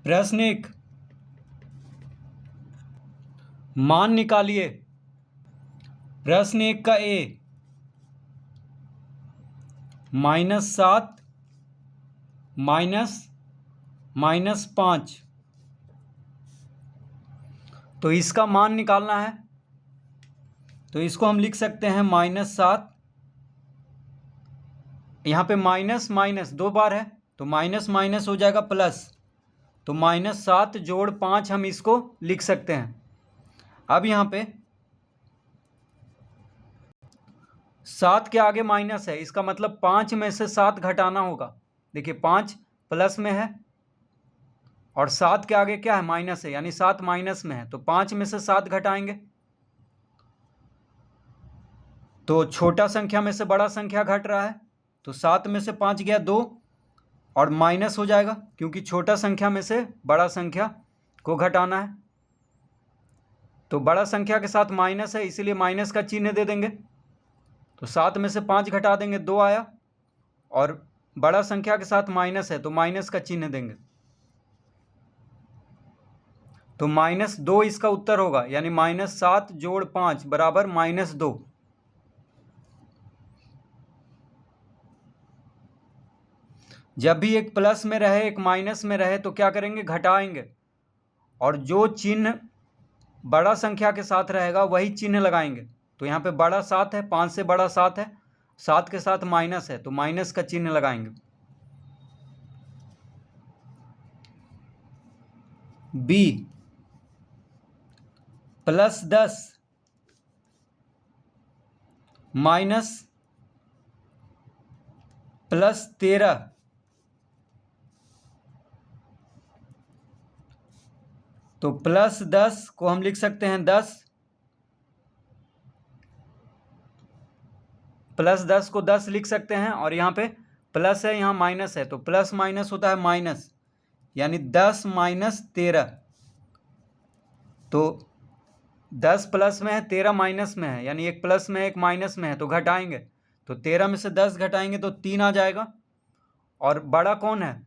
प्रश्न 1, मान निकालिए। प्रश्न 1 का ए -7 -5, तो इसका मान निकालना है। तो इसको हम लिख सकते हैं -7, यहाँ पे माइनस माइनस 2 बार है तो माइनस माइनस हो जाएगा प्लस, तो -7 जोड़ 5 हम इसको लिख सकते हैं। अब यहाँ पे 7 के आगे माइनस है, इसका मतलब 5 में से 7 घटाना होगा। देखिए 5 प्लस में है और 7 के आगे क्या है, माइनस है, यानी 7 माइनस में है, तो 5 में से 7 घटाएंगे तो छोटा संख्या में से बड़ा संख्या घट रहा है, तो 7 में से 5 गया 2 और माइनस हो जाएगा क्योंकि छोटा संख्या में से बड़ा संख्या को घटाना है। तो बड़ा संख्या के साथ माइनस है इसीलिए माइनस का चिन्ह दे देंगे। तो 7 में से 5 घटा देंगे 2 आया, और बड़ा संख्या के साथ माइनस है तो माइनस का चिन्ह देंगे। तो -2 इसका उत्तर होगा, यानी -7 जोड़ 5 बराबर -2। जब भी एक प्लस में रहे एक माइनस में रहे तो क्या करेंगे, घटाएंगे, और जो चिन्ह बड़ा संख्या के साथ रहेगा वही चिन्ह लगाएंगे। तो यहाँ पे बड़ा 7 है, 5 से बड़ा 7 है, 7 के साथ माइनस है तो माइनस का चिन्ह लगाएंगे। बी +10 माइनस +13, तो +10 को हम लिख सकते हैं 10, +10 को 10 लिख सकते हैं, और यहाँ पे प्लस है यहाँ माइनस है तो प्लस माइनस होता है माइनस, यानी 10 माइनस 13। तो 10 प्लस में है 13 माइनस में है, यानी एक प्लस में है एक माइनस में है, तो घटाएंगे, तो 13 में से 10 घटाएंगे तो 3 आ जाएगा। और बड़ा कौन है,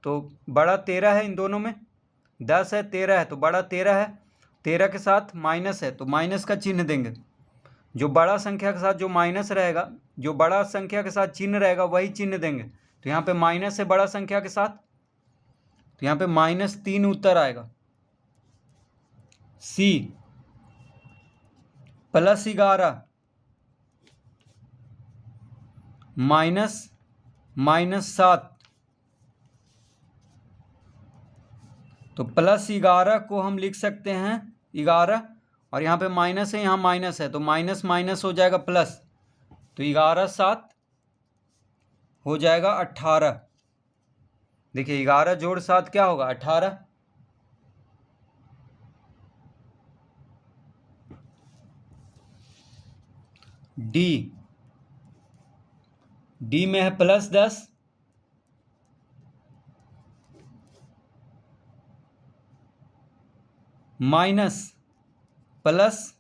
तो बड़ा 13 है, इन दोनों में 10 है 13 है तो बड़ा 13 है, 13 के साथ माइनस है तो माइनस का चिन्ह देंगे। जो बड़ा संख्या के साथ जो माइनस रहेगा, जो बड़ा संख्या के साथ चिन्ह रहेगा वही चिन्ह देंगे। तो यहाँ पे माइनस है बड़ा संख्या के साथ, तो यहाँ पे -3 उत्तर आएगा। सी +11 -7, तो +11 को हम लिख सकते हैं 11, और यहाँ पे माइनस है यहाँ माइनस है तो माइनस माइनस हो जाएगा प्लस, तो 11 7 हो जाएगा 18। देखिए 11 जोड़ 7 क्या होगा, 18। डी में है +10 माइनस +10,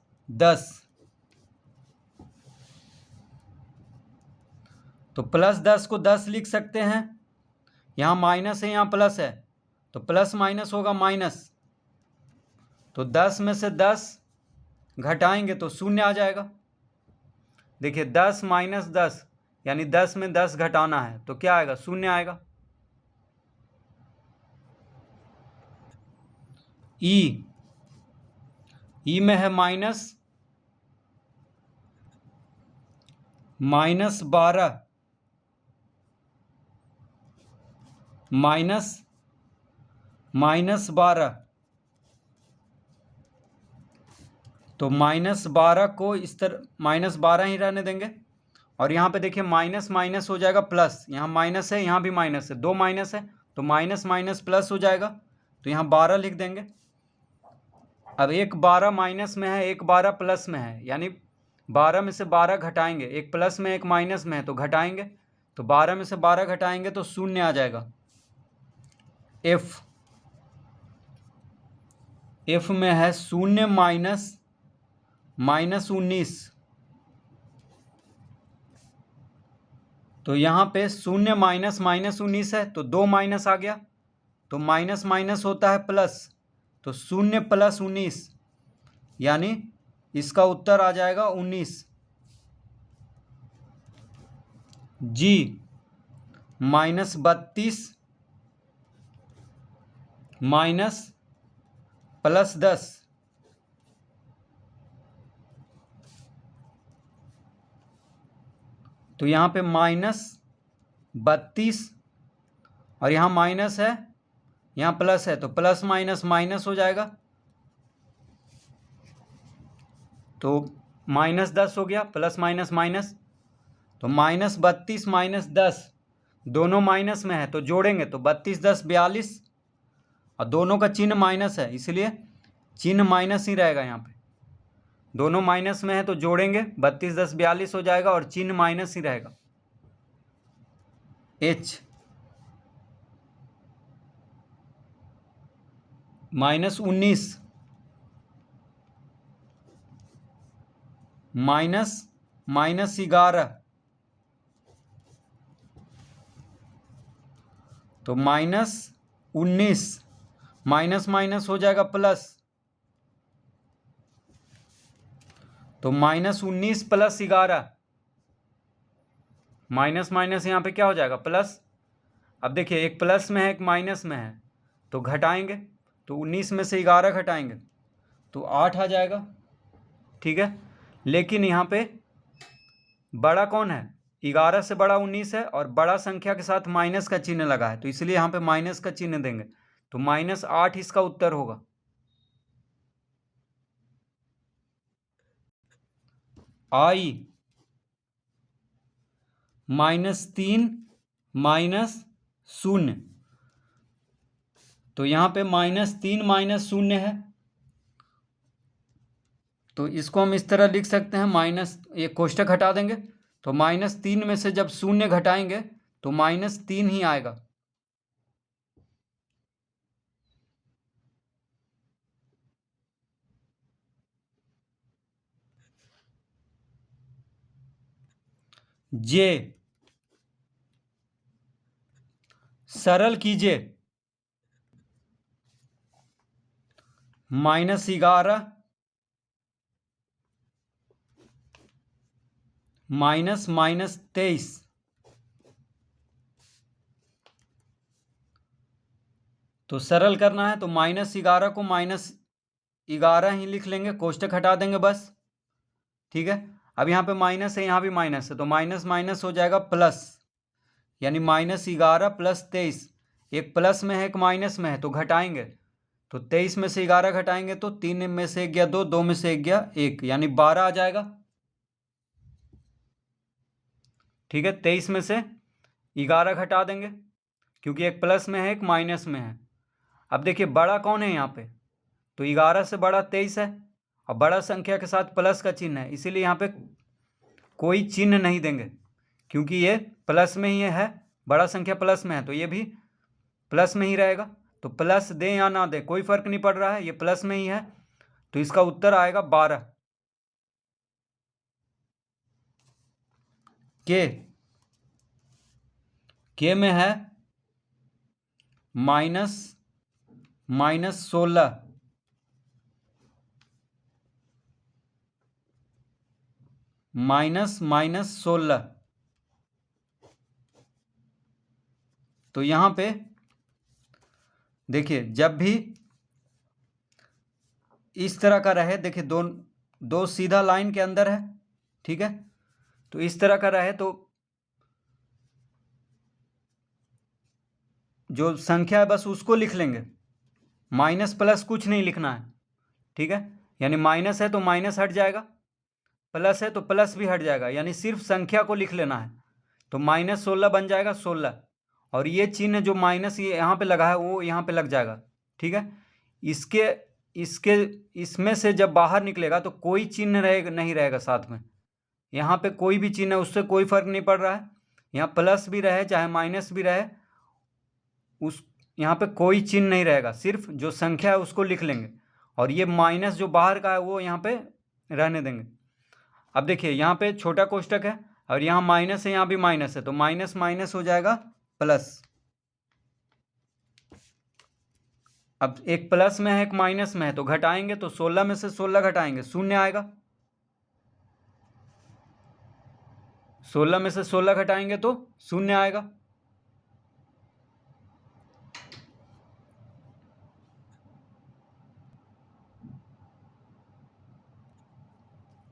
तो +10 को 10 लिख सकते हैं, यहाँ माइनस है यहाँ प्लस है तो प्लस माइनस होगा माइनस, तो 10 में से 10 घटाएंगे तो 0 आ जाएगा। देखिए 10 माइनस 10 यानी 10 में 10 घटाना है तो क्या आएगा, 0 आएगा। ई में है -12 -12, तो -12 को इस तरह -12 ही रहने देंगे, और यहाँ पे देखिए माइनस माइनस हो जाएगा प्लस, यहाँ माइनस है यहाँ भी माइनस है, 2 माइनस है तो माइनस माइनस प्लस हो जाएगा, तो यहाँ 12 लिख देंगे। अब एक 12 माइनस में है एक 12 प्लस में है, यानी 12 में से 12 घटाएंगे, एक प्लस में एक माइनस में है तो घटाएंगे, तो 12 में से 12 घटाएंगे तो 0 आ जाएगा। एफ में है 0 -19, तो यहाँ पे 0 -19 है तो 2 माइनस आ गया, तो माइनस माइनस होता है प्लस, तो 0 + 19 यानी इसका उत्तर आ जाएगा 19। जी -32 माइनस +10, तो यहाँ पे -32 और यहाँ माइनस है, यहाँ प्लस है, तो प्लस माइनस माइनस हो जाएगा, तो -10 हो गया, प्लस माइनस माइनस, तो -32 -10 दोनों माइनस में है, तो जोड़ेंगे तो 32 10 42 और दोनों का चिन्ह माइनस है, इसलिए चिन्ह माइनस ही रहेगा। यहाँ पे दोनों माइनस में है तो जोड़ेंगे 32 10 42 हो जाएगा और चिन्ह माइनस ही रहेगा। h -19 -11, तो -19 माइनस माइनस हो जाएगा प्लस, तो -19 + 11, माइनस माइनस यहाँ पे क्या हो जाएगा प्लस। अब देखिए एक प्लस में है एक माइनस में है, तो घटाएंगे तो 19 में से 11 घटाएंगे तो 8 आ जाएगा, ठीक है। लेकिन यहाँ पे बड़ा कौन है, 11 से बड़ा 19 है और बड़ा संख्या के साथ माइनस का चिन्ह लगा है, तो इसलिए यहाँ पे माइनस का चिन्ह देंगे, तो -8 इसका उत्तर होगा। I -3 -0, तो यहाँ पे -3 -0 है, तो इसको हम इस तरह लिख सकते हैं, माइनस ये कोष्टक हटा देंगे तो -3 में से जब 0 घटाएंगे तो -3 ही आएगा। जे सरल कीजिए, -11 -23, तो सरल करना है तो -11 को -11 ही लिख लेंगे, कोष्टक हटा देंगे बस, ठीक है। अब यहाँ पे माइनस है, यहाँ भी माइनस है, तो माइनस माइनस हो जाएगा प्लस, यानी -11 + 23, एक प्लस में है एक माइनस में है, तो घटाएंगे तो 23 में से 11 घटाएंगे तो 3 में से 1 गया 2, 2 में से 1 गया 1, यानी 12 आ जाएगा, ठीक है। 23 में से 11 घटा देंगे क्योंकि एक प्लस में है एक माइनस में है। अब देखिए बड़ा कौन है यहाँ पे, तो 11 से बड़ा 23 है और बड़ा संख्या के साथ प्लस का चिन्ह है, इसीलिए यहाँ पे कोई चिन्ह नहीं देंगे क्योंकि ये प्लस में ही है, बड़ा संख्या प्लस में है तो ये भी प्लस में ही रहेगा, तो प्लस दें या ना दें कोई फर्क नहीं पड़ रहा है, ये प्लस में ही है, तो इसका उत्तर आएगा 12। के में है -16 -16, तो यहाँ पे देखिए जब भी इस तरह का रहे, देखिए दो सीधा लाइन के अंदर है, ठीक है, तो इस तरह का रहे तो जो संख्या है बस उसको लिख लेंगे, माइनस प्लस कुछ नहीं लिखना है, ठीक है। यानी माइनस है तो माइनस हट जाएगा, प्लस है तो प्लस भी हट जाएगा, यानी सिर्फ संख्या को लिख लेना है, तो -16 बन जाएगा 16, और ये चिन्ह जो माइनस ये यहाँ पे लगा है वो यहाँ पे लग जाएगा, ठीक है। इसके इसके इसमें से जब बाहर निकलेगा तो कोई चिन्ह नहीं रहेगा साथ में, यहाँ पे कोई भी चिन्ह है उससे कोई फर्क नहीं पड़ रहा है, यहाँ प्लस भी रहे चाहे माइनस भी रहे उस यहाँ पे कोई चिन्ह नहीं रहेगा, सिर्फ जो संख्या है उसको लिख लेंगे, और ये माइनस जो बाहर का है वो यहाँ पे रहने देंगे। अब देखिए यहाँ पे छोटा कोष्टक है और यहाँ माइनस है, यहाँ भी माइनस है, तो माइनस माइनस हो जाएगा प्लस, अब एक प्लस में है एक माइनस में है, तो घटाएंगे तो 16 में से 16 घटाएंगे, शून्य आएगा। 16 में से 16 घटाएंगे तो शून्य आएगा।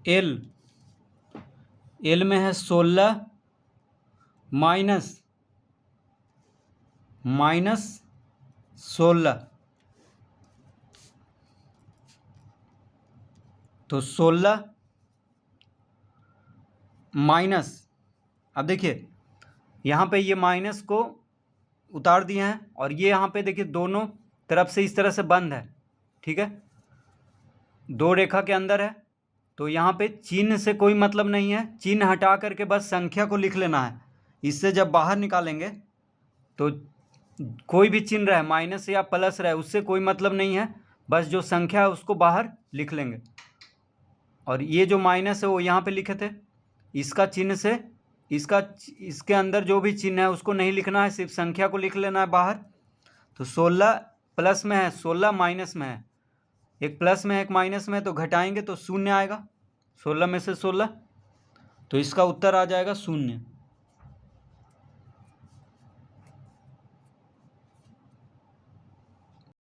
एल में है 16 माइनस 16, तो 16 माइनस, अब देखिए यहाँ पे ये माइनस को उतार दिए हैं और ये यहाँ पे देखिए दोनों तरफ से इस तरह से बंद है, ठीक है, दो रेखा के अंदर है, तो यहाँ पे चिन्ह से कोई मतलब नहीं है, चिन्ह हटा करके बस संख्या को लिख लेना है। इससे जब बाहर निकालेंगे तो कोई भी चिन्ह रहे, माइनस या प्लस रहे, उससे कोई मतलब नहीं है, बस जो संख्या है उसको बाहर लिख लेंगे। और ये जो माइनस है वो यहाँ पे लिखे थे, इसका चिन्ह से इसके अंदर जो भी चिन्ह है उसको नहीं लिखना है, सिर्फ संख्या को लिख लेना है बाहर। तो 16 प्लस में है, 16 माइनस में है, एक प्लस में है एक माइनस में है, तो घटाएंगे तो शून्य आएगा 16 में से 16, तो इसका उत्तर आ जाएगा शून्य।